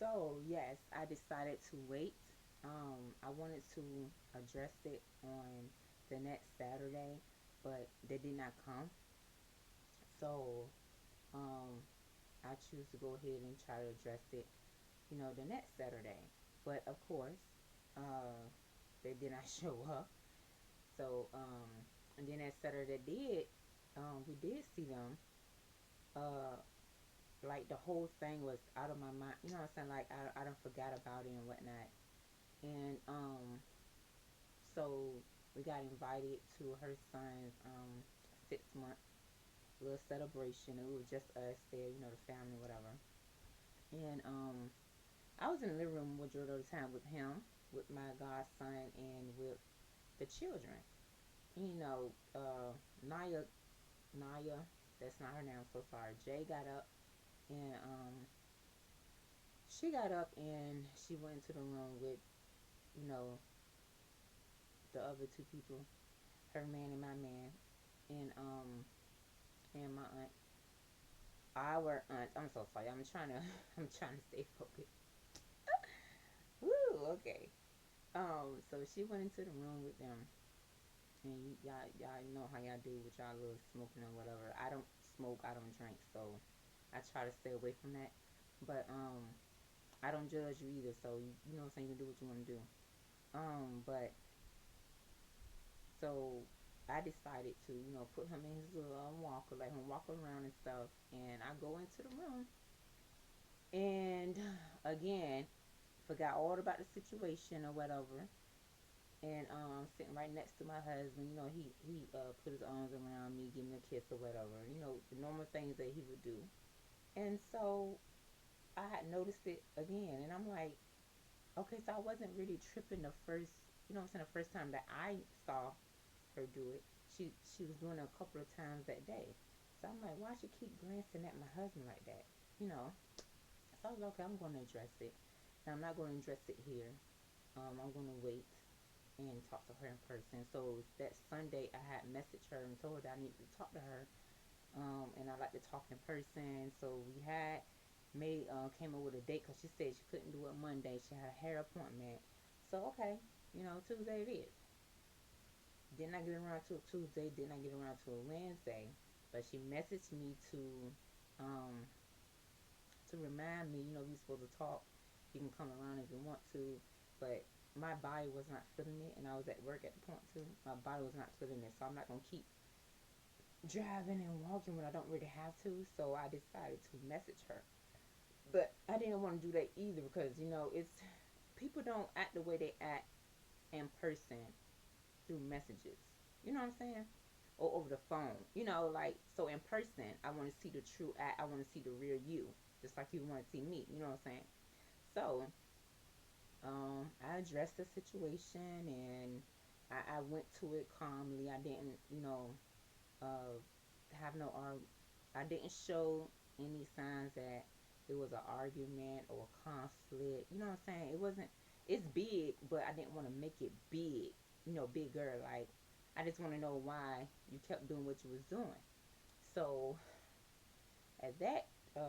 So yes, I decided to wait. I wanted to address it on the next Saturday, but they did not come. So um, I choose to go ahead and try to address it, the next Saturday. But of course, uh, they did not show up. So and then that Saturday did, we did see them. Uh, like the whole thing was out of my mind. You know what I'm saying? Like I don't forgot about it and whatnot. And so we got invited to her son's 6 month little celebration. It was just us there, the family, whatever. And I was in the living room majority of the time with him, with my godson, and with the children. Naya, Naya, that's not her name. I'm so sorry. Jay got up and she got up and she went into the room with you know the other two people, her man and my man, and my aunt, our aunt. I'm so sorry. I'm trying to I'm trying to stay focused. Woo. Okay. So she went into the room with them, and y'all know how y'all do with y'all little smoking or whatever. I don't smoke. I don't drink. So I try to stay away from that. But I don't judge you either. So you know what I'm saying. You can do what you want to do. But so I decided to, put him in his little walker, let him walk around and stuff. And I go into the room, and again, forgot all about the situation or whatever. And sitting right next to my husband, he put his arms around me, give me a kiss or whatever. The normal things that he would do. And so I had noticed it again, and I'm like, okay, so I wasn't really tripping the first, I'm saying, the first time that I saw her do it. She was doing it a couple of times that day. So I'm like, why she keep glancing at my husband like that? You know. So I was like, okay, I'm going to address it. Now I'm not going to address it here. I'm going to wait and talk to her in person. So that Sunday, I had messaged her and told her that I needed to talk to her. And I like to talk in person. So we had made came up with a date because she said she couldn't do it Monday. She had a hair appointment. So okay, Tuesday it is. Did not get around to a Tuesday. Did not get around to a Wednesday. But she messaged me um, to remind me, we supposed to talk. You can come around if you want to. But my body was not feeling it, and I was at work at the point too. My body was not feeling it, so I'm not gonna keep driving and walking when I don't really have to. So I decided to message her. But I didn't want to do that either because it's people don't act the way they act in person through messages. You know what I'm saying? Or over the phone. Like, so in person, I want to see the true act. I want to see the real you, just like you want to see me. You know what I'm saying? So, I addressed the situation and I went to it calmly. I didn't, uh, have no I didn't show any signs that it was an argument or a conflict. You know what I'm saying? It wasn't. It's big, but I didn't want to make it big. Bigger. Like, I just want to know why you kept doing what you was doing. So at that,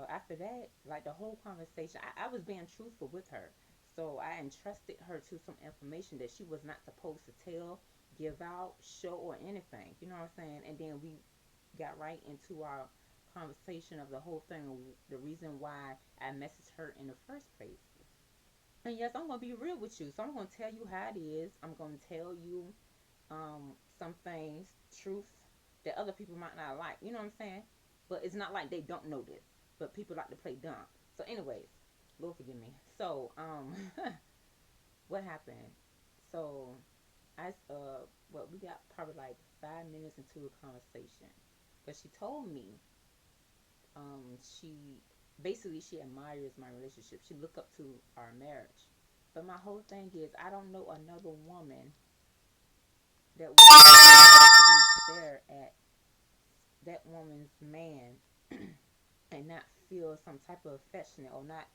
after that, like the whole conversation, I was being truthful with her. So I entrusted her to some information that she was not supposed to tell, give out, show, or anything. You know what I'm saying? And then we got right into our conversation of the whole thing, the reason why I messaged her in the first place. And yes, I'm gonna be real with you. So I'm gonna tell you how it is. I'm gonna tell you some things, truth that other people might not like. You know what I'm saying? But it's not like they don't know this. But people like to play dumb. So, anyways, Lord forgive me. So, what happened? So, well, we got probably like 5 minutes into a conversation, but she told me, she basically she admires my relationship. She look up to our marriage. But my whole thing is, I don't know another woman that would actually stare at that woman's man and not feel some type of affection or not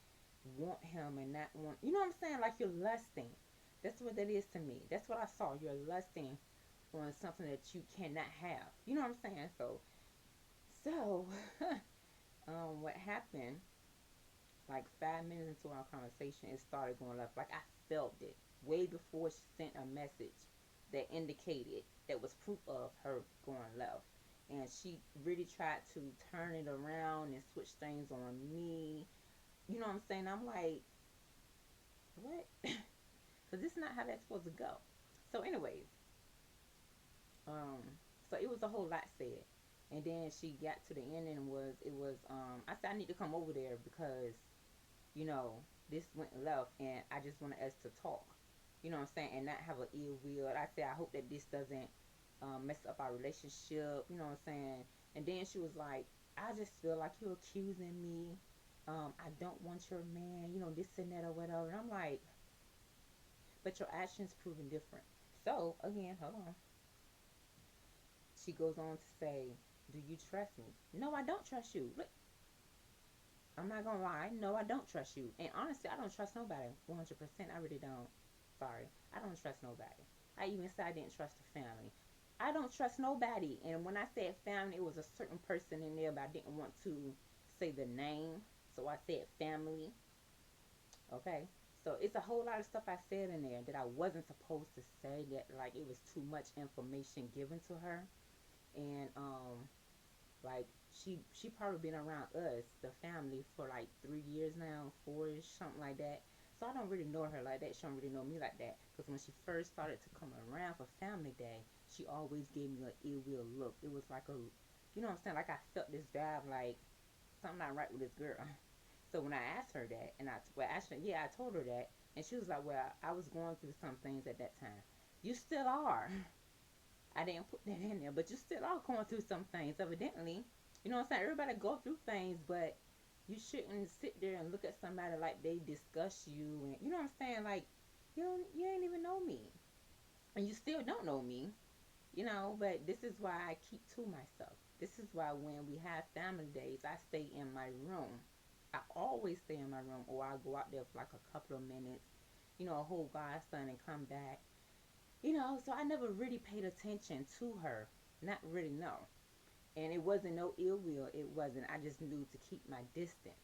want him and not want, you know what I'm saying? Like, you're lusting. That's what that is to me. That's what I saw. You're lusting on something that you cannot have. You know what I'm saying? So what happened? Like 5 minutes into our conversation, it started going left. Like I felt it way before she sent a message that indicated that was proof of her going left. And she really tried to turn it around and switch things on me. You know what I'm saying? I'm like, what? Because this is not how that's supposed to go. So, anyways, um, so it was a whole lot said. And then she got to the end and I said, I need to come over there because you know, this went left and I just wanted us to talk, you know what I'm saying, and not have an ill will. I said, I hope that this doesn't mess up our relationship, you know what I'm saying. And then she was like, I just feel like you're accusing me. I don't want your man, this and that or whatever. And I'm like, but your actions proving different. So, again, hold on. She goes on to say, do you trust me? No, I don't trust you. Look, I'm not gonna lie. No, I don't trust you. And honestly, I don't trust nobody. 100%. I really don't. Sorry. I don't trust nobody. I even said I didn't trust the family. I don't trust nobody. And when I said family, it was a certain person in there, but I didn't want to say the name. So I said family. Okay. So it's a whole lot of stuff I said in there that I wasn't supposed to say, that like it was too much information given to her. And like she probably been around us, the family, for like 3 years now, 4ish, something like that. So I don't really know her like that. She don't really know me like that. Because when she first started to come around for Family Day, she always gave me an ill will look. It was like a, you know what I'm saying? Like I felt this vibe, like something not right with this girl. So when I asked her that, and actually, yeah, I told her that, and she was like, well, I was going through some things at that time. You still are. I didn't put that in there, but you still are going through some things, evidently. You know what I'm saying? Everybody go through things, but you shouldn't sit there and look at somebody like they discuss you, and you know what I'm saying? Like you ain't even know me, and you still don't know me, But this is why I keep to myself. This is why when we have family days, I stay in my room. I always stay in my room, or I go out there for like a couple of minutes, hold God's son and come back. So I never really paid attention to her. Not really, no. And it wasn't no ill will. It wasn't. I just knew to keep my distance.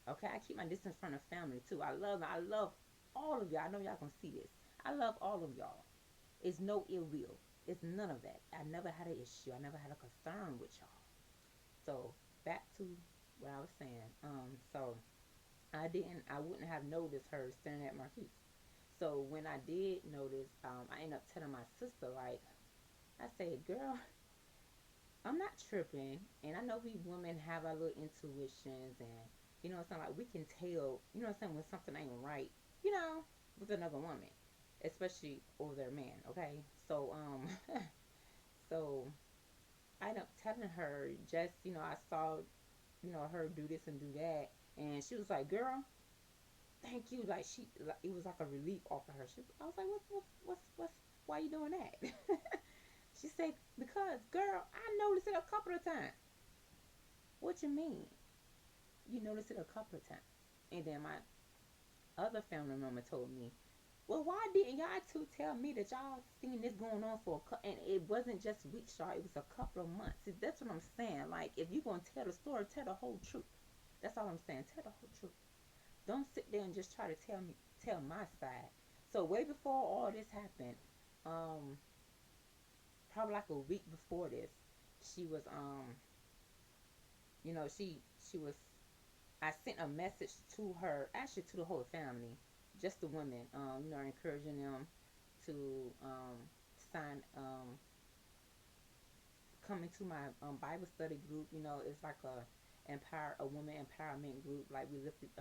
Okay, I keep my distance from the family too. I love all of y'all. I know y'all gonna see this. I love all of y'all. It's no ill will. It's none of that. I never had an issue. I never had a concern with y'all. So back to what I was saying. So I wouldn't have noticed her staring at Marquise. So when I did notice, I ended up telling my sister, like, I said, girl, I'm not tripping. And I know we women have our little intuitions, and, it's not like we can tell, when something ain't right, you know, with another woman, especially over their man, okay? So, so I ended up telling her, just, I saw, her do this and do that. And she was like, girl, thank you. Like, it was like a relief off of her. I was like, why you doing that? She said, because, girl, I noticed it a couple of times. What you mean? You noticed it a couple of times. And then my other family member told me, well, why didn't y'all two tell me that y'all seen this going on for and it wasn't just weeks, y'all. It was a couple of months. See, that's what I'm saying. Like, if you're going to tell the story, tell the whole truth. That's all I'm saying. Tell the whole truth. Don't sit there and just try to tell my side. So way before all this happened, um, probably like a week before this, she was she was I sent a message to her, actually to the whole family, just the women, encouraging them to sign come into my Bible study group. It's like a woman empowerment group. Like we lift each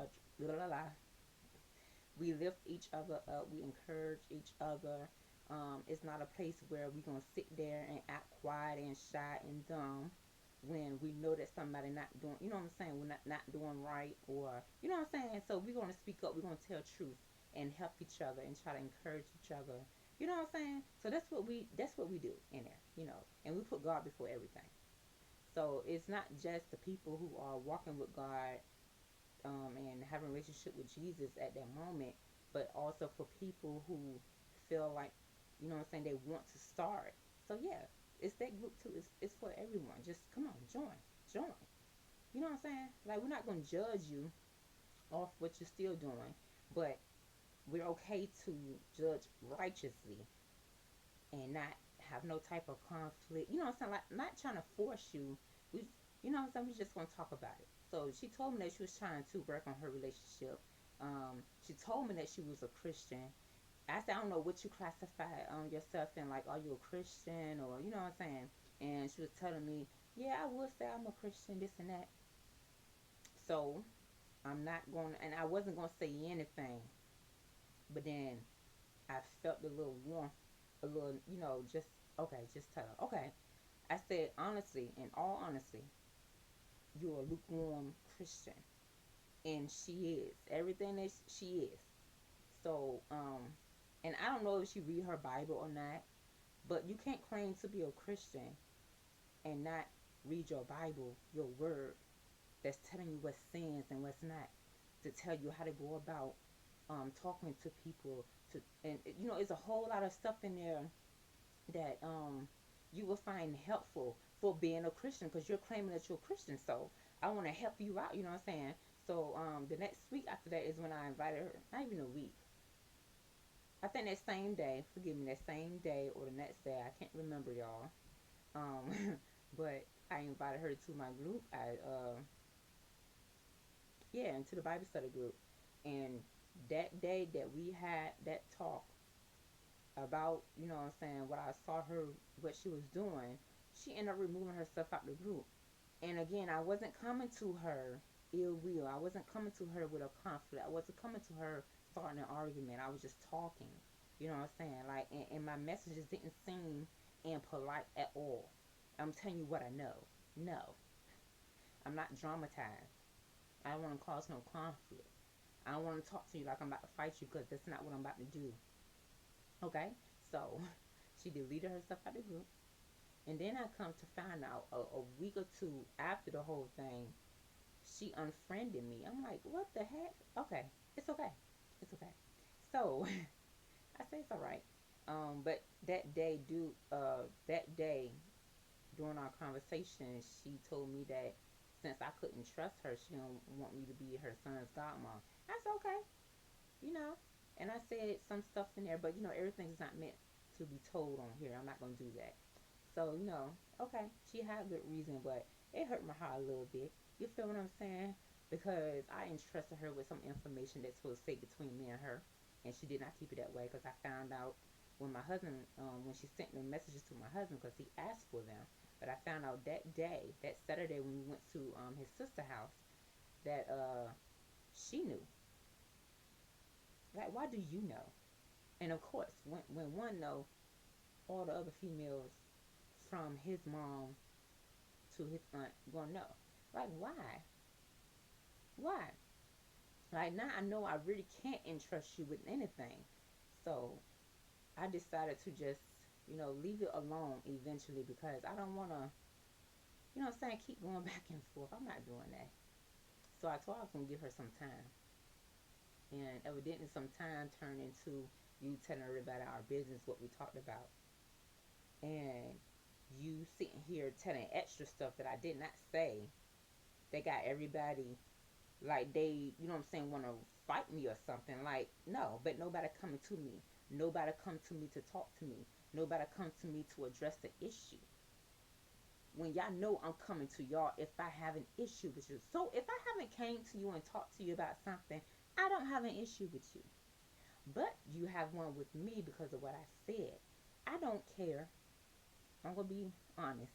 other up, we encourage each other. It's not a place where we're gonna sit there and act quiet and shy and dumb when we know that somebody not doing, what I'm saying, we're not doing right, or you know what I'm saying. So we're gonna speak up, we're gonna tell truth and help each other and try to encourage each other. You know what I'm saying? So that's what we do in there, and we put God before everything. So it's not just the people who are walking with God, and having a relationship with Jesus at that moment, but also for people who feel like, what I'm saying, they want to start. So yeah, it's that group too. It's for everyone. Just come on, join. You know what I'm saying? Like, we're not gonna judge you off what you're still doing. But we're okay to judge righteously and not have no type of conflict. You know what I'm saying? Like, not trying to force you. We, you know what I'm saying? We just gonna talk about it. So she told me that she was trying to work on her relationship. She told me that she was a Christian. I said, I don't know what you classify yourself in. Like, are you a Christian, or you know what I'm saying? And she was telling me, yeah, I would say I'm a Christian, this and that. So I'm not going, and I wasn't going to say anything. But then I felt a little warmth, a little, just okay, just tell her. Okay. I said, honestly, in all honesty, you're a lukewarm Christian. And she is. Everything that she is. So, and I don't know if she read her Bible or not, but you can't claim to be a Christian and not read your Bible, your word, that's telling you what's sins and what's not, to tell you how to go about talking to people, to, and it's a whole lot of stuff in there that you will find helpful for being a Christian, because you're claiming that you're a Christian. So I want to help you out. You know what I'm saying? So the next week after that is when I invited her. Not even a week. I think that same day. Forgive me. That same day or the next day. I can't remember, y'all. But I invited her to my group. Yeah, into the Bible study group. And that day that we had that talk about, what I'm saying, what I saw her, what she was doing, she ended up removing herself out the group. And again, I wasn't coming to her ill will. I wasn't coming to her with a conflict. I wasn't coming to her starting an argument. I was just talking. You know what I'm saying? Like, and my messages didn't seem impolite at all. I'm telling you what I know. No, I'm not dramatized. I don't want to cause no conflict. I don't want to talk to you like I'm about to fight you, because that's not what I'm about to do. Okay? So she deleted herself out of the group. And then I come to find out a week or two after the whole thing, she unfriended me. I'm like, what the heck? Okay, it's okay. It's okay. So I say it's all right. But that day during our conversation, she told me that since I couldn't trust her, she don't want me to be her son's godmom. I said, okay, you know. And I said some stuff in there, but everything's not meant to be told on here. I'm not gonna do that. So, okay, she had a good reason, but it hurt my heart a little bit. You feel what I'm saying? Because I entrusted her with some information that's supposed to stay between me and her, and she did not keep it that way. Because I found out when my husband, when she sent the messages to my husband, because he asked for them. But I found out that day, that Saturday when we went to his sister house, that she knew. Like, why do you know? And of course, when one know, all the other females from his mom to his aunt gonna know. Like, why? Why? Like, now I know I really can't entrust you with anything. So I decided to just, leave it alone eventually, because I don't wanna, what I'm saying, keep going back and forth. I'm not doing that. So I told her I was gonna give her some time. And evidently some time turned into you telling everybody our business, what we talked about. And you sitting here telling extra stuff that I did not say. They got everybody like they, what I'm saying, want to fight me or something. Like, no, but nobody coming to me. Nobody come to me to talk to me. Nobody come to me to address the issue. When y'all know I'm coming to y'all if I have an issue with you. So if I haven't came to you and talked to you about something, I don't have an issue with you. But you have one with me because of what I said. I don't care. I'm gonna be honest.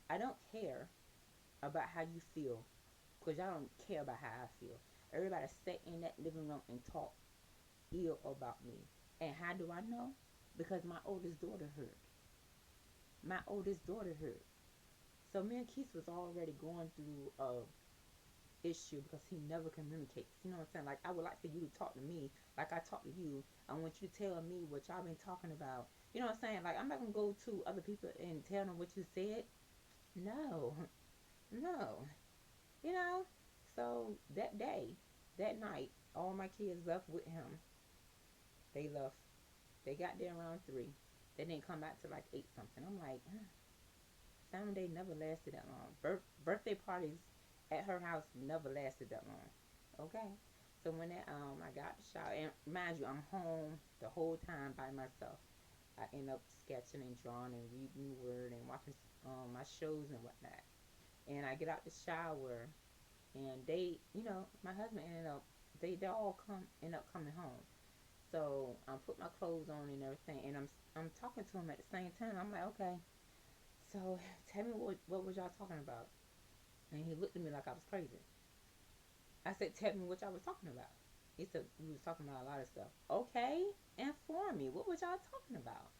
I don't care about how you feel, because y'all don't care about how I feel. Everybody sat in that living room and talked ill about me. And how do I know? Because my oldest daughter heard. My oldest daughter heard. So me and Keith was already going through a issue because he never communicates. You know what I'm saying? Like, I would like for you to talk to me like I talk to you. I want you to tell me what y'all been talking about. You know what I'm saying? Like, I'm not gonna go to other people and tell them what you said. No, no. You know. So that day, that night, all my kids left with him. They left. They got there around 3. They didn't come back till like 8 something. I'm like, family day never lasted that long. Birthday parties at her house never lasted that long. Okay. So when I got the shower, and mind you, I'm home the whole time by myself. I end up sketching and drawing and reading the word and watching my shows and whatnot. And I get out the shower, and my husband ended up they all come end up coming home. So I put my clothes on and everything, and I'm talking to him at the same time. I'm like, okay, so tell me what was y'all talking about? And he looked at me like I was crazy. I said, tell me what y'all was talking about. He said we was talking about a lot of stuff. Okay, inform me. What was y'all talking about?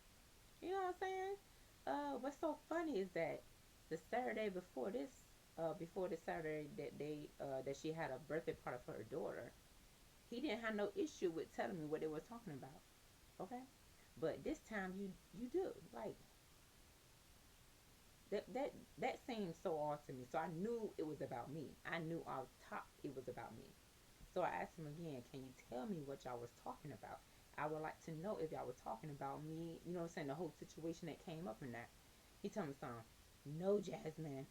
You know what I'm saying? What's so funny is that the Saturday before the Saturday that she had a birthday party for her daughter, he didn't have no issue with telling me what they were talking about. Okay, but this time you do like that seemed so odd to me. So I knew it was about me. I knew off top it was about me. So I asked him again, can you tell me what y'all was talking about? I would like to know if y'all was talking about me, you know what I'm saying, the whole situation that came up in that. He told me something, no, Jasmine,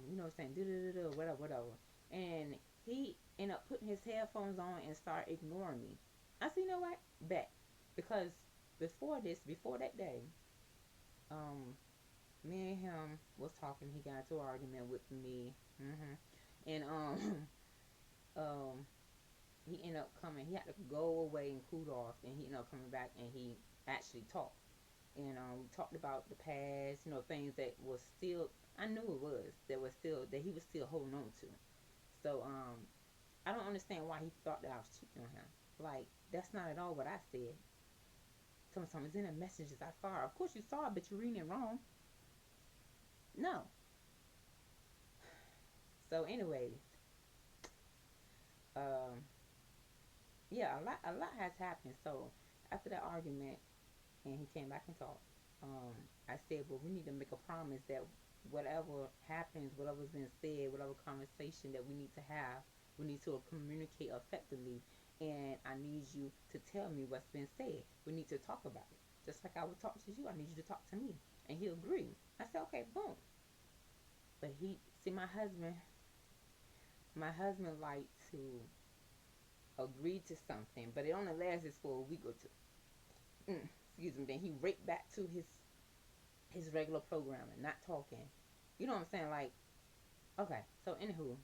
you know what I'm saying, whatever, whatever. And he ended up putting his headphones on and started ignoring me. I said, you know what? Bet. Because before that day, um, me and him was talking. He got into an argument with me. And um, he ended up coming. He had to go away and cool off, and he ended up coming back, and he actually talked. And we talked about the past, things that was still I knew it was that he was still holding on to. So I don't understand why he thought that I was cheating on him. Like that's not at all what I said. Sometimes it's in the messages I saw. Of course you saw it, but you're reading it wrong. No. So anyways, um, yeah, a lot has happened. So after that argument, and he came back and talked. I said, well, we need to make a promise that whatever happens, whatever's been said, whatever conversation that we need to have, we need to communicate effectively. And I need you to tell me what's been said. We need to talk about it. Just like I would talk to you, I need you to talk to me. And he agreed. I said, okay, boom. But see, my husband liked to agree to something, but it only lasted for a week or two. Excuse me. Then he right back to his regular programming, not talking. You know what I'm saying? Like, okay. So anywho,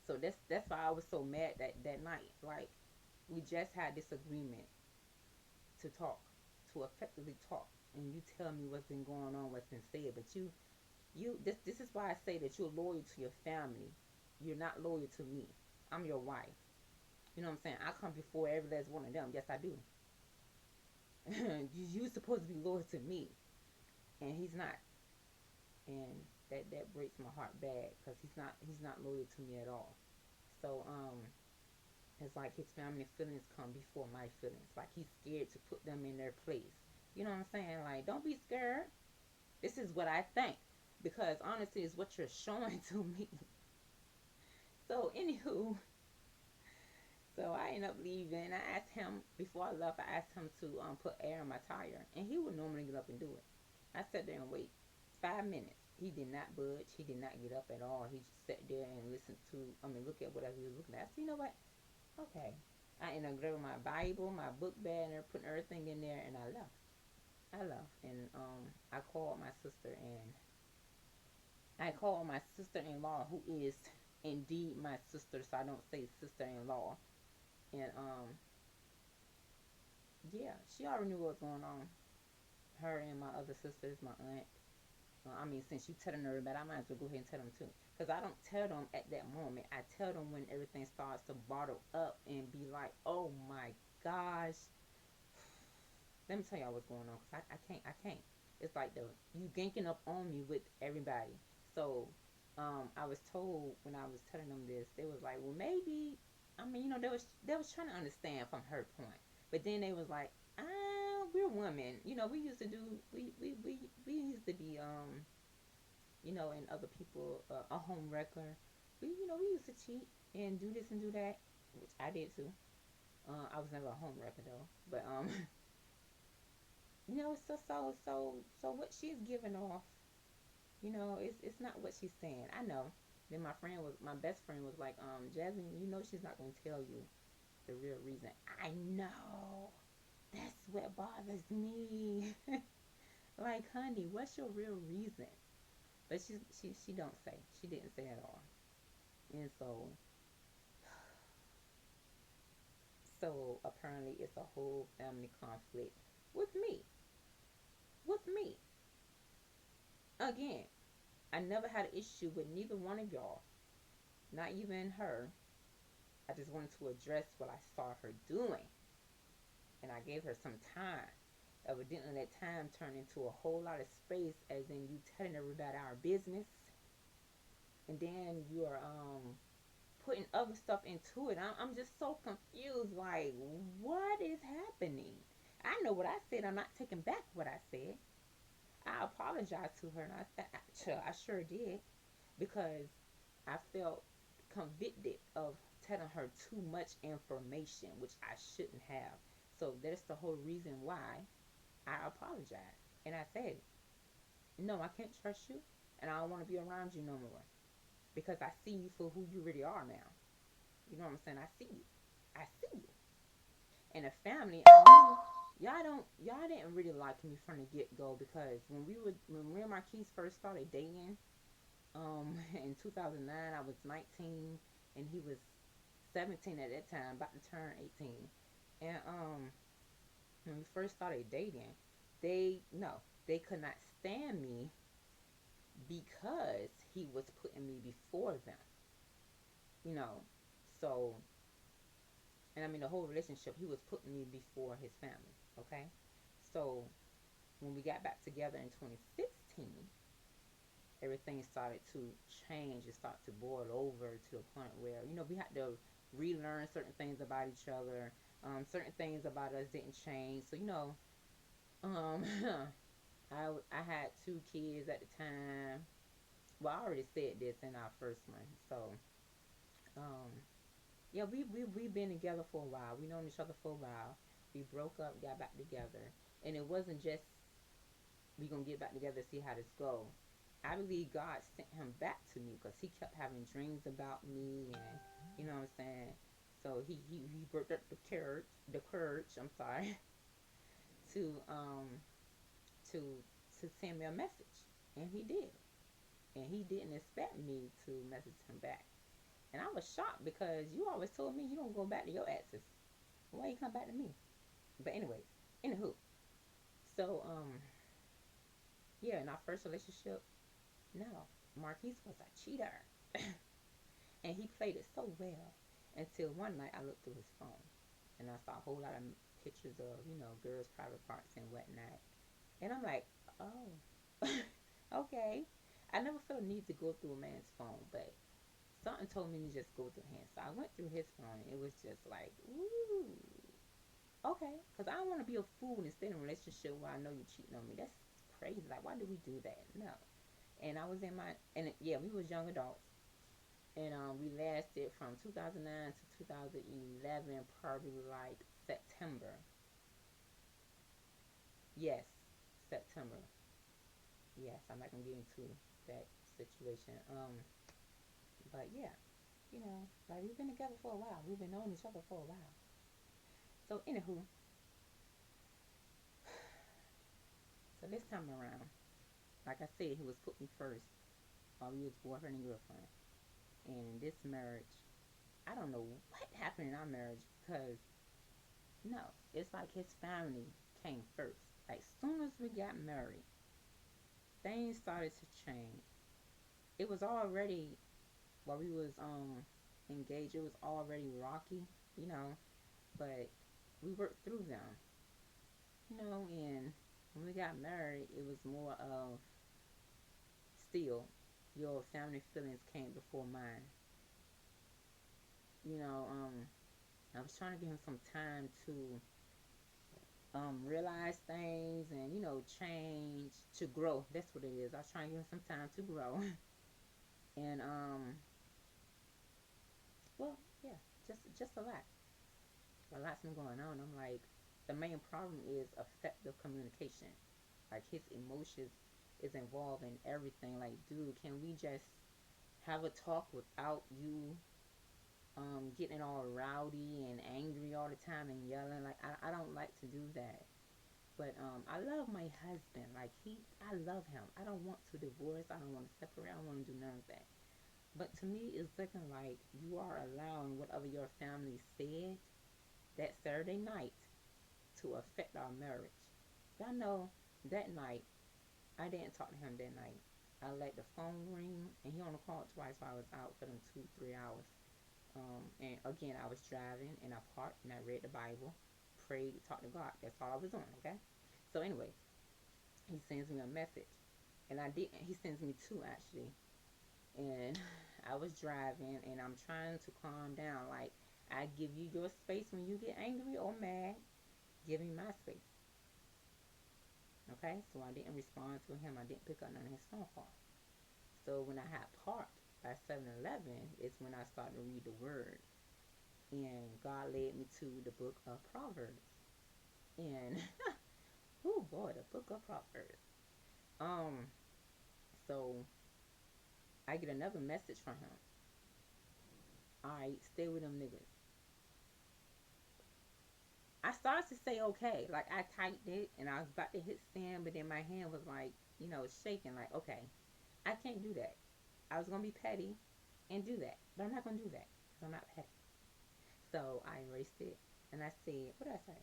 so that's why I was so mad that night. Like, we just had this agreement to talk, to effectively talk, and you tell me what's been going on, what's been said, but this is why I say that you're loyal to your family. You're not loyal to me. I'm your wife. You know what I'm saying? I come before every last one of them. Yes, I do. You're supposed to be loyal to me, and he's not. And that breaks my heart bad because he's not loyal to me at all. So it's like his family feelings come before my feelings. Like he's scared to put them in their place. You know what I'm saying? Like, don't be scared. This is what I think because honestly, it's what you're showing to me. So anywho, so I ended up leaving. I asked him before I left. I asked him to put air in my tire, and he would normally get up and do it. I sat there and wait 5 minutes. He did not budge. He did not get up at all. He just sat there and listened to. Look at whatever he was looking at. I said, you know what? Okay. I ended up grabbing my Bible, my book bag, and putting everything in there, and I left. I left, and I called my sister, and I called my sister-in-law, who is indeed my sister, so I don't say sister-in-law. And yeah, she already knew what was going on. Her and my other sisters, my aunt. Since you telling everybody, I might as well go ahead and tell them too. Because I don't tell them at that moment. I tell them when everything starts to bottle up and be like, oh my gosh. Let me tell y'all what's going on. Because I can't. I can't. It's like you ganking up on me with everybody. So I was told when I was telling them this, they was like, well, maybe. They was trying to understand from her point. But then they was like, we're women. We used to do, we used to be, and other people, a home wrecker. We used to cheat and do this and do that, which I did too. I was never a home wrecker though, but so what she's giving off, it's not what she's saying. I know, Then my best friend was like, Jasmine, you know she's not gonna tell you the real reason. I know. That's what bothers me. Like, honey, what's your real reason? But she don't say. She didn't say at all. And so apparently it's a whole family conflict with me. With me. Again, I never had an issue with neither one of y'all. Not even her. I just wanted to address what I saw her doing. And I gave her some time. Evidently that time turned into a whole lot of space, as in you telling everybody our business, and then you're putting other stuff into it. I'm just so confused. Like, what is happening? I know what I said. I'm not taking back what I said. I apologized to her, and I sure did, because I felt convicted of telling her too much information, which I shouldn't have. So that's the whole reason why I apologized. And I said, no, I can't trust you, and I don't want to be around you no more, because I see you for who you really are now. You know what I'm saying? I see you. I see you. And the family, I knew y'all didn't really like me from the get go, because when me and Marquise first started dating, in 2009, I was 19 and he was 17 at that time, about to turn 18. And when we first started dating, they no, they could not stand me because he was putting me before them. You know, so, and I mean the whole relationship, he was putting me before his family. Okay, so when we got back together in 2016, everything started to change. It started to boil over to the point where, we had to relearn certain things about each other. Certain things about us didn't change. So, um, I had two kids at the time. Well, I already said this in our first one. So, um, yeah, we've been together for a while. We known each other for a while. We broke up, got back together. And it wasn't just we gonna get back together, see how this go. I believe God sent him back to me because he kept having dreams about me, and you know what I'm saying. So he worked up the courage. I'm sorry, to to to send me a message, and he did, and he didn't expect me to message him back, and I was shocked because you always told me you don't go back to your exes. Why you come back to me? But anyways, anywho, so yeah, in our first relationship, no, Marquise was a cheater. And he played it so well until one night I looked through his phone and I saw a whole lot of pictures of, girls' private parts and whatnot. And I'm like, oh, okay. I never felt a need to go through a man's phone, but something told me to just go through his. So I went through his phone and it was just like, ooh, okay. Because I don't want to be a fool and stay in a relationship where I know you're cheating on me. That's crazy. Like, why do we do that? No. And I was in my, and yeah, we was young adults, and we lasted from 2009 to 2011, probably like September. Yes, September. Yes, I'm not gonna get into that situation. But yeah, like we've been together for a while. We've been knowing each other for a while. So anywho, so this time around, like I said, he was put me first while we was boyfriend and girlfriend. And in this marriage, I don't know what happened in our marriage, because no, it's like his family came first. Like soon as we got married, things started to change. It was already, while we was engaged, it was already rocky, you know, but we worked through them, and when we got married, it was more of still your family feelings came before mine. You know, I was trying to give him some time to realize things and change, to grow. That's what it is. I was trying to give him some time to grow. And well, yeah, just a lot's been going on. I'm like, the main problem is effective communication. Like his emotions is involved in everything. Like, dude, can we just have a talk without you getting all rowdy and angry all the time and yelling. Like I don't like to do that. But I love my husband. Like I love him. I don't want to divorce. I don't want to separate. I don't want to do none of that. But to me, it's looking like you are allowing whatever your family said that Saturday night to affect our marriage. Y'all know that night I didn't talk to him that night. I let the phone ring, and he only called twice while I was out for them 2, 3 hours. And again, I was driving, and I parked, and I read the Bible, prayed, talked to God. That's all I was doing. Okay. So anyway, he sends me a message, and I didn't. He sends me two actually, and I was driving, and I'm trying to calm down. Like I give you your space when you get angry or mad. Give me my space. Okay. So I didn't respond to him. I didn't pick up none of his phone calls. So when I had parked by 7-Eleven is when I started to read the word. And God led me to the book of Proverbs. And oh boy, the book of Proverbs. Um, so I get another message from him. Alright, stay with them niggas. I started to say okay. Like I typed it and I was about to hit send, but then my hand was like, shaking, like, okay, I can't do that. I was gonna be petty and do that. But I'm not gonna do that because I'm not petty. So I erased it and I said, what did I say?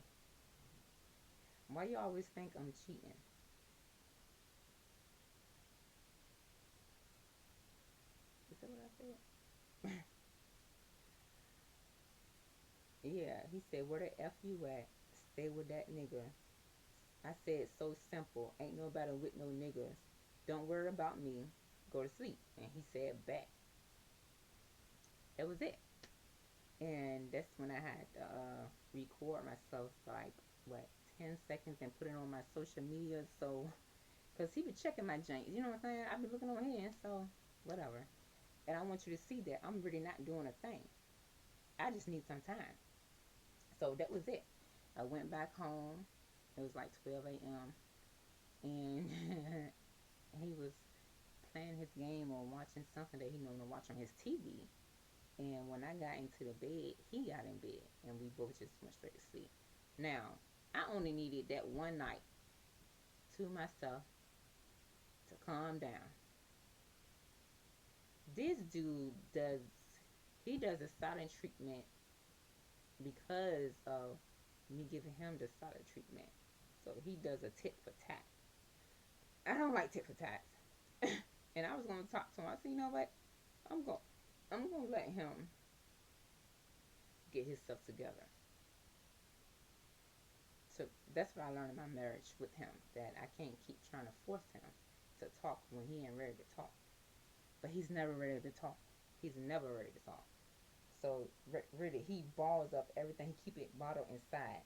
Why you always think I'm cheating? Is that what I said? Yeah, he said, where the F you at? Stay with that nigga. I said, so simple. Ain't nobody with no niggas. Don't worry about me. Go to sleep. And he said, back. That was it. And that's when I had to record myself for like, what, 10 seconds and put it on my social media. So, because he be checking my janks. You know what I'm saying? I be looking on here. So, whatever. And I want you to see that I'm really not doing a thing. I just need some time. So that was it. I went back home. It was like 12 a.m. And he was playing his game or watching something that he normally watch on his TV. And when I got into the bed, he got in bed, and we both just went straight to sleep. Now, I only needed that one night to myself to calm down. This dude does a silent treatment because of me giving him the silent treatment. So he does a tit for tat. I don't like tit for tats. And I was gonna talk to him. I said, you know what? I'm going I'm gonna let him get his stuff together. So that's what I learned in my marriage with him. That I can't keep trying to force him to talk when he ain't ready to talk. But he's never ready to talk. He's never ready to talk. So really, he balls up everything. He keep it bottled inside.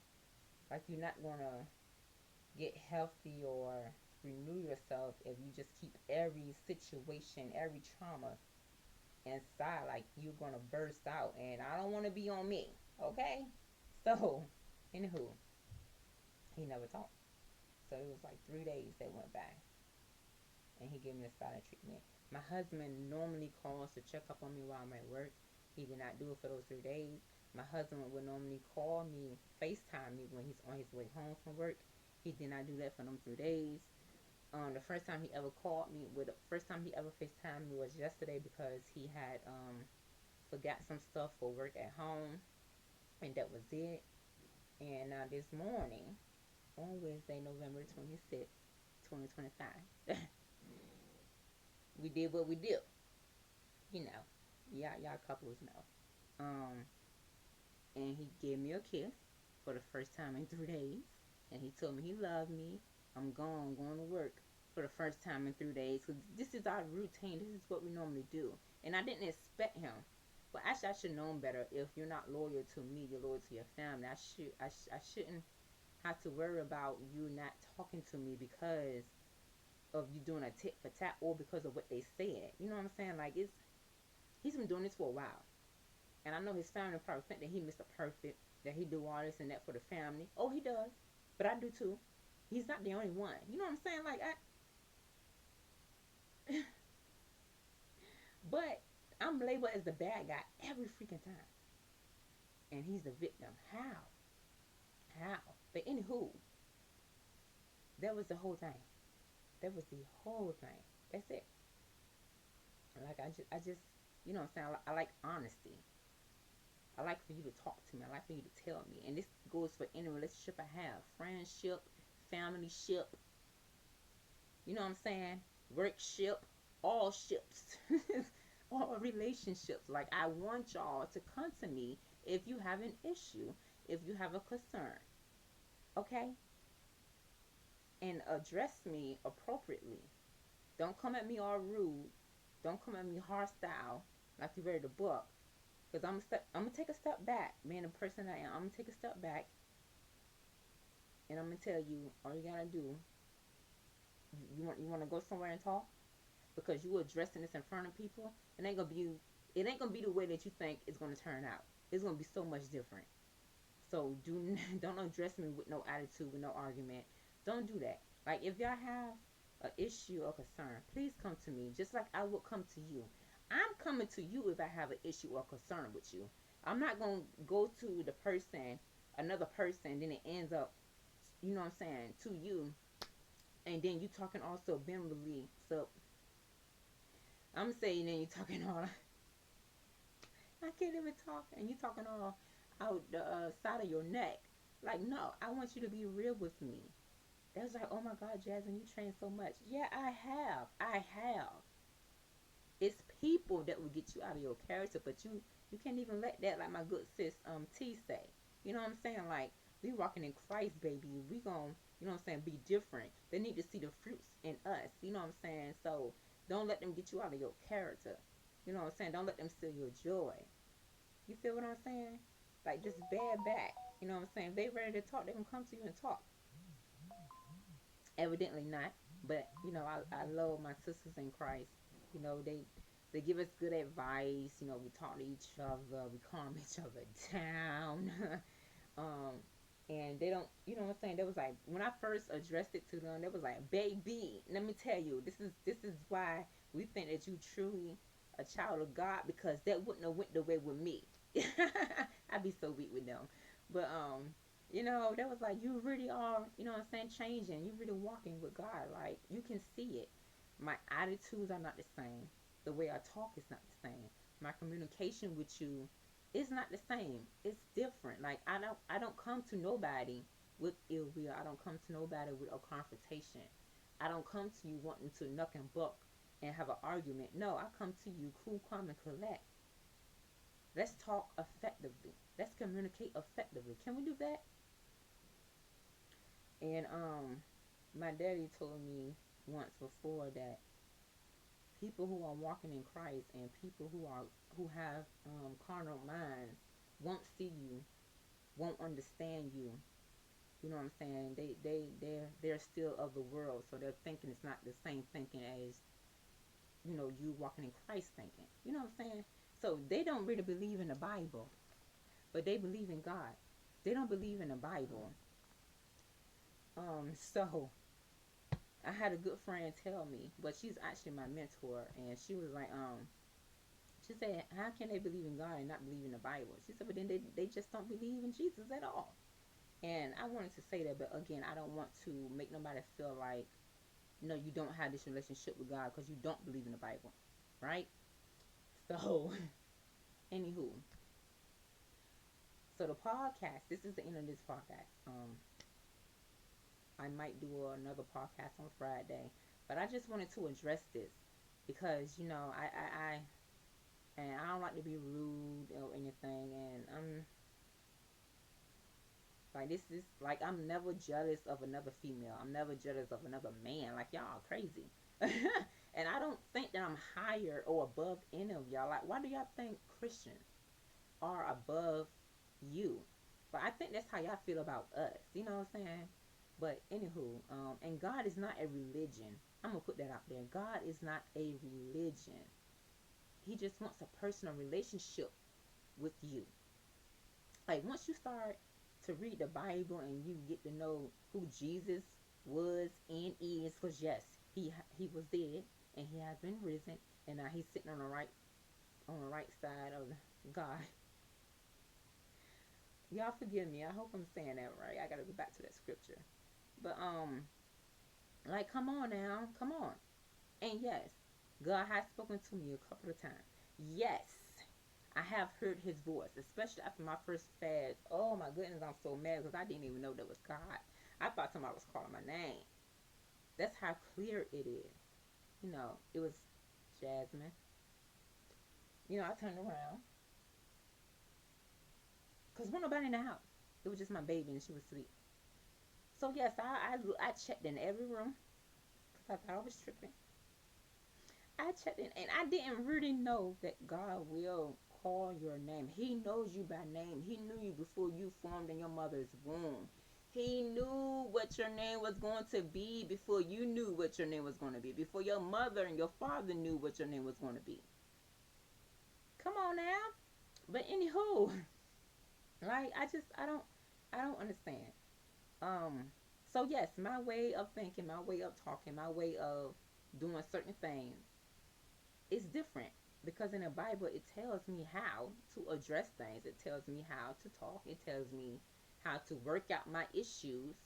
Like you're not gonna get healthy or renew yourself if you just keep every situation, every trauma inside. Like you're gonna burst out, and I don't want to be on me. Okay. So, anywho, he never talked. So it was like 3 days that went by, and he gave me the silent treatment. My husband normally calls to check up on me while I'm at work. He did not do it for those 3 days. My husband would normally call me, FaceTime me when he's on his way home from work. He did not do that for them 3 days. The first time he ever called me, the first time he ever FaceTimed me was yesterday because he had forgot some stuff for work at home, and that was it. And now this morning, on Wednesday, November 26th, 2025, we did what we do. You know, y'all couples know. Um, and he gave me a kiss for the first time in 3 days, and he told me he loved me. I'm gone, going to work for the first time in 3 days. Cause this is our routine. This is what we normally do, and I didn't expect him. But actually, I should know better. If you're not loyal to me, you're loyal to your family. I shouldn't have to worry about you not talking to me because of you doing a tit for tat or because of what they said. You know what I'm saying? Like he's been doing this for a while. And I know his family probably think that he Mr. Perfect, that he do all this and that for the family. Oh, he does. But I do too. He's not the only one. You know what I'm saying? Like But I'm labeled as the bad guy every freaking time. And he's the victim. How? How? But anywho, that was the whole thing. That was the whole thing. That's it. Like I just, you know what I'm saying? I like honesty. I like for you to talk to me. I like for you to tell me. And this goes for any relationship I have, friendship, family ship, you know what I'm saying? Work ship, all ships, all relationships. Like, I want y'all to come to me if you have an issue, if you have a concern, okay? And address me appropriately. Don't come at me all rude. Don't come at me hostile like you ready to book. Because I'm gonna take a step back, being the person I am. I'm gonna take a step back, and I'm gonna tell you all you gotta do. You want to go somewhere and talk because you addressing this in front of people. It ain't gonna be the way that you think it's gonna turn out. It's gonna be so much different. So don't address me with no attitude, with no argument. Don't do that. Like, if y'all have an issue or concern, please come to me just like I would come to you. I'm coming to you if I have an issue or concern with you. I'm not gonna go to the person, another person, then it ends up, you know what I'm saying, to you, and then you talking also vehemently. So I'm saying, then you talking all, I can't even talk, and you talking all out the side of your neck. Like, no, I want you to be real with me. That was like, oh my God, Jasmine, you train so much. Yeah, I have. I have. It's people that will get you out of your character, but you can't even let that, like my good sis T say. You know what I'm saying? Like, we walking in Christ, baby. We gon', you know what I'm saying, be different. They need to see the fruits in us. You know what I'm saying? So don't let them get you out of your character. You know what I'm saying? Don't let them steal your joy. You feel what I'm saying? Like, just bad back. You know what I'm saying? If they ready to talk, they gonna come to you and talk. Evidently not, but I love my sisters in Christ. They give us good advice. We talk to each other, we calm each other down. um and they don't, you know what I'm saying, they was like, when I first addressed it to them, they was like, baby, let me tell you, this is why we think that you truly a child of God, because that wouldn't have went the way with me. I'd be so weak with them. But that was like, you really are, you know what I'm saying, changing. You really walking with God. Like, you can see it. My attitudes are not the same. The way I talk is not the same. My communication with you is not the same. It's different. Like, I don't come to nobody with ill will. I don't come to nobody with a confrontation. I don't come to you wanting to knuck and buck and have an argument. No, I come to you cool, calm, and collect. Let's talk effectively. Let's communicate effectively. Can we do that? And my daddy told me once before that people who are walking in Christ and people who have carnal minds won't see you, won't understand you. You know what I'm saying? They're still of the world, so their thinking is not the same thinking as you walking in Christ thinking. You know what I'm saying? So they don't really believe in the Bible, but they believe in God. They don't believe in the Bible. So I had a good friend tell me, but she's actually my mentor, and she was like, she said, how can they believe in God and not believe in the Bible? She said, but then they just don't believe in Jesus at all. And I wanted to say that, but again, I don't want to make nobody feel like, you don't have this relationship with God because you don't believe in the Bible, right? So, anywho, so the podcast, this is the end of this podcast. I might do another podcast on Friday, but I just wanted to address this because and I don't like to be rude or anything, and I'm like, this is like, I'm never jealous of another female. I'm never jealous of another man. Like, y'all are crazy. And I don't think that I'm higher or above any of y'all. Like, why do y'all think Christians are above you? But I think that's how y'all feel about us. You know what I'm saying? But anywho, and God is not a religion. I'm gonna put that out there. God is not a religion. He just wants a personal relationship with you. Like, once you start to read the Bible and you get to know who Jesus was and is, because yes, he was dead and he has been risen, and now he's sitting on the right side of God. Y'all forgive me. I hope I'm saying that right. I gotta go back to that scripture. But like come on now, come on. And yes, God has spoken to me a couple of times. Yes, I have heard his voice, especially after my first fast. Oh my goodness, I'm so mad because I didn't even know that was God. I thought somebody was calling my name. That's how clear it is. It was Jasmine. I turned around because there wasn't nobody in the house. It was just my baby and she was asleep. So yes, I checked in every room because I thought I was tripping. I checked in and I didn't really know that God will call your name. He knows you by name. He knew you before you formed in your mother's womb. He knew what your name was going to be before you knew what your name was going to be. Before your mother and your father knew what your name was going to be. Come on now. But anywho, like I don't understand. Um so yes, my way of thinking, my way of talking, my way of doing certain things is different because in the Bible it tells me how to address things. It tells me how to talk. It tells me how to work out my issues.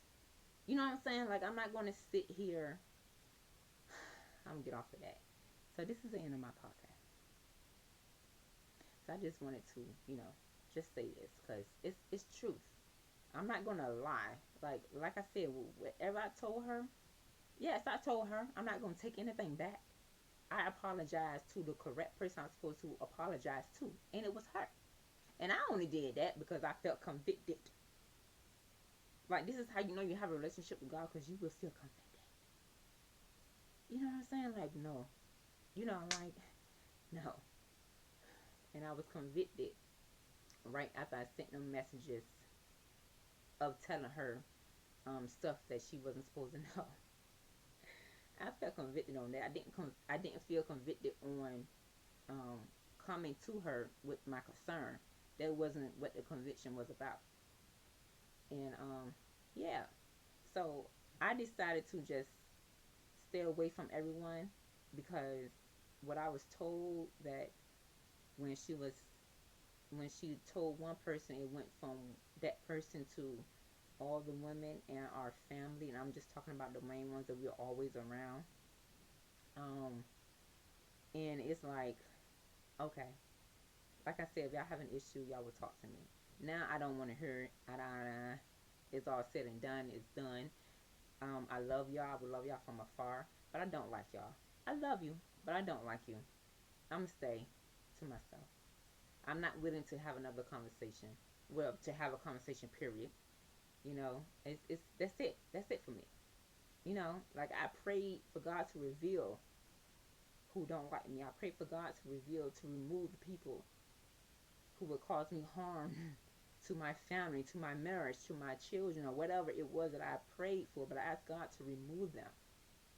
You know what I'm saying? Like I'm not going to sit here. I'm gonna get off of that. So this is the end of my podcast. So I just wanted to, just say this because it's truth. I'm not gonna lie. Like I said, whatever I told her, yes, I told her. I'm not gonna take anything back. I apologized to the correct person I was supposed to apologize to, and it was her. And I only did that because I felt convicted. Like this is how you know you have a relationship with God because you will feel convicted. You know what I'm saying? Like no, like no. And I was convicted right after I sent them messages of telling her stuff that she wasn't supposed to know. I felt convicted on that. I didn't feel convicted on um, coming to her with my concern. That wasn't what the conviction was about. And yeah, so I decided to just stay away from everyone because what I was told that when she was when she told one person, it went from that person to all the women in our family, and I'm just talking about the main ones that we're always around. Um, and it's like, okay, like I said, if y'all have an issue, y'all will talk to me. Now I don't want to hear it. It's all said and done. It's done. I love y'all. I would love y'all from afar, but I don't like y'all. I love you, but I don't like you. I'm gonna stay to myself. I'm not willing to have another conversation. Well, to have a conversation, period. It's that's it. That's it for me. Like I prayed for God to reveal who don't like me. I pray for God to reveal, to remove the people who would cause me harm to my family, to my marriage, to my children, or whatever it was that I prayed for. But I asked God to remove them.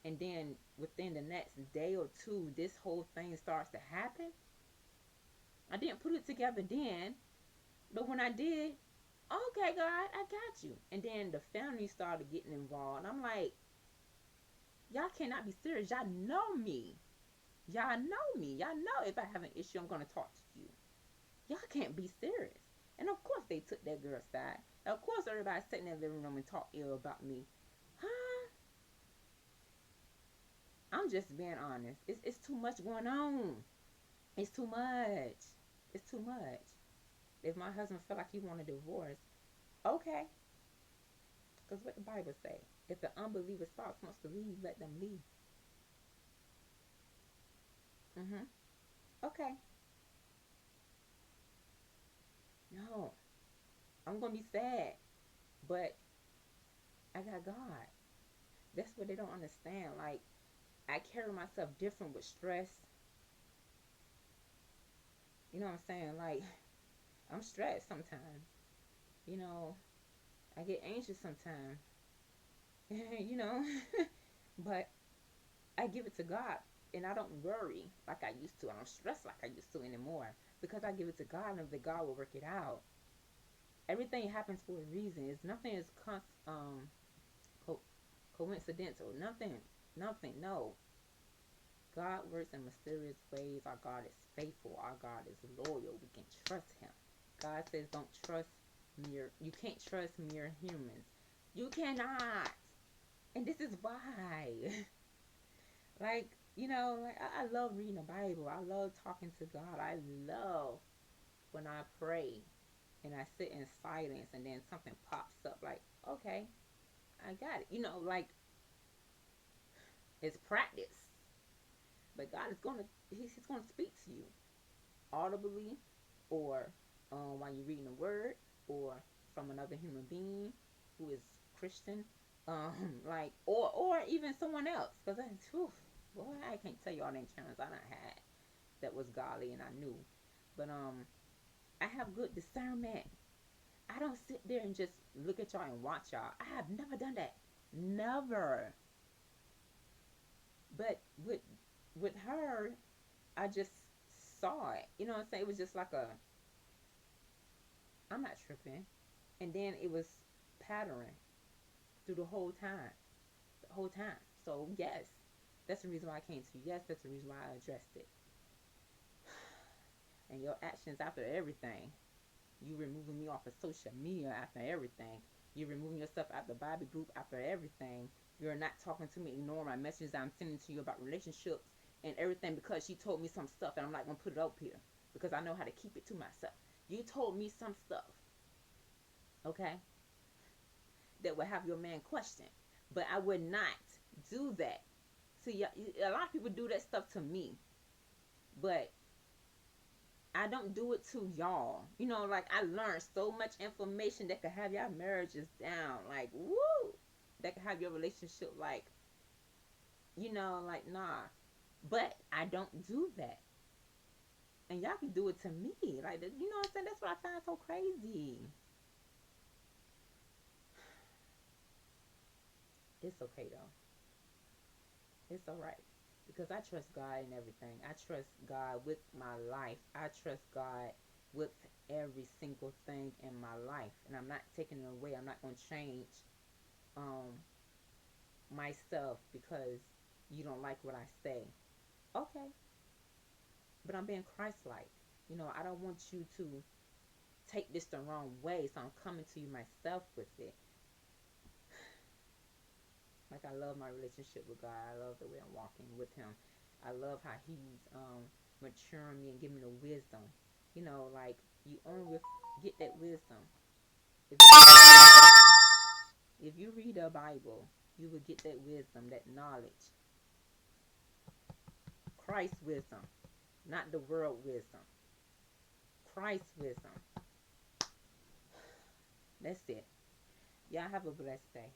And then within the next day or two, this whole thing starts to happen. I didn't put it together then, but when I did, okay, God, I got you. And then the family started getting involved. And I'm like, y'all cannot be serious. Y'all know me. Y'all know me. Y'all know if I have an issue, I'm going to talk to you. Y'all can't be serious. And of course, they took that girl's side. Of course, everybody sat in that living room and talked ill about me. Huh? I'm just being honest. It's too much going on. It's too much. It's too much. If my husband felt like he wanted a divorce, okay. Because what the Bible say? If the unbeliever spouse wants to leave, let them leave. Mm-hmm. Okay. No. I'm going to be sad. But I got God. That's what they don't understand. Like, I carry myself different with stress. You know what I'm saying? Like, I'm stressed sometimes. You know, I get anxious sometimes. you know, but I give it to God and I don't worry like I used to. I don't stress like I used to anymore because I give it to God and that God will work it out. Everything happens for a reason. It's nothing is co- coincidental. Nothing. Nothing. No. God works in mysterious ways. Our God is faithful. Our God is loyal. We can trust him. God says don't trust you can't trust mere humans. You cannot. And this is why. Like, like I love reading the Bible. I love talking to God. I love when I pray and I sit in silence and then something pops up like, okay, I got it. Like it's practice. But God is he's gonna speak to you audibly, or while you're reading the word, or from another human being who is Christian, like, or even someone else. Because boy, I can't tell you all the encounters I done had that was godly and I knew. But I have good discernment. I don't sit there and just look at y'all and watch y'all. I have never done that. Never. But with her, I just saw it. You know what I'm saying? It was just like I'm not tripping. And then it was pattern through the whole time. The whole time. So yes, that's the reason why I came to you. Yes, that's the reason why I addressed it. And your actions after everything. You removing me off of social media after everything. You're removing yourself out of the Bible group after everything. You're not talking to me, ignoring my messages I'm sending to you about relationships and everything because she told me some stuff and I'm not going to put it up here because I know how to keep it to myself. You told me some stuff, okay, that would have your man question. But I would not do that. See, a lot of people do that stuff to me, but I don't do it to y'all. Like I learned so much information that could have y'all marriages down. Like, woo! That could have your relationship like nah. But I don't do that. And y'all can do it to me. Like, you know what I'm saying? That's what I find so crazy. It's okay though. It's alright. Because I trust God in everything. I trust God with my life. I trust God with every single thing in my life. And I'm not taking it away. I'm not going to change um, myself because you don't like what I say. Okay. But I'm being Christ like. I don't want you to take this the wrong way. So I'm coming to you myself with it. Like I love my relationship with God. I love the way I'm walking with him. I love how he's maturing me and giving me the wisdom. Like you only get that wisdom if you read the Bible. You will get that wisdom, that knowledge. Christ's wisdom, not the world wisdom. Christ's wisdom. That's it. Y'all have a blessed day.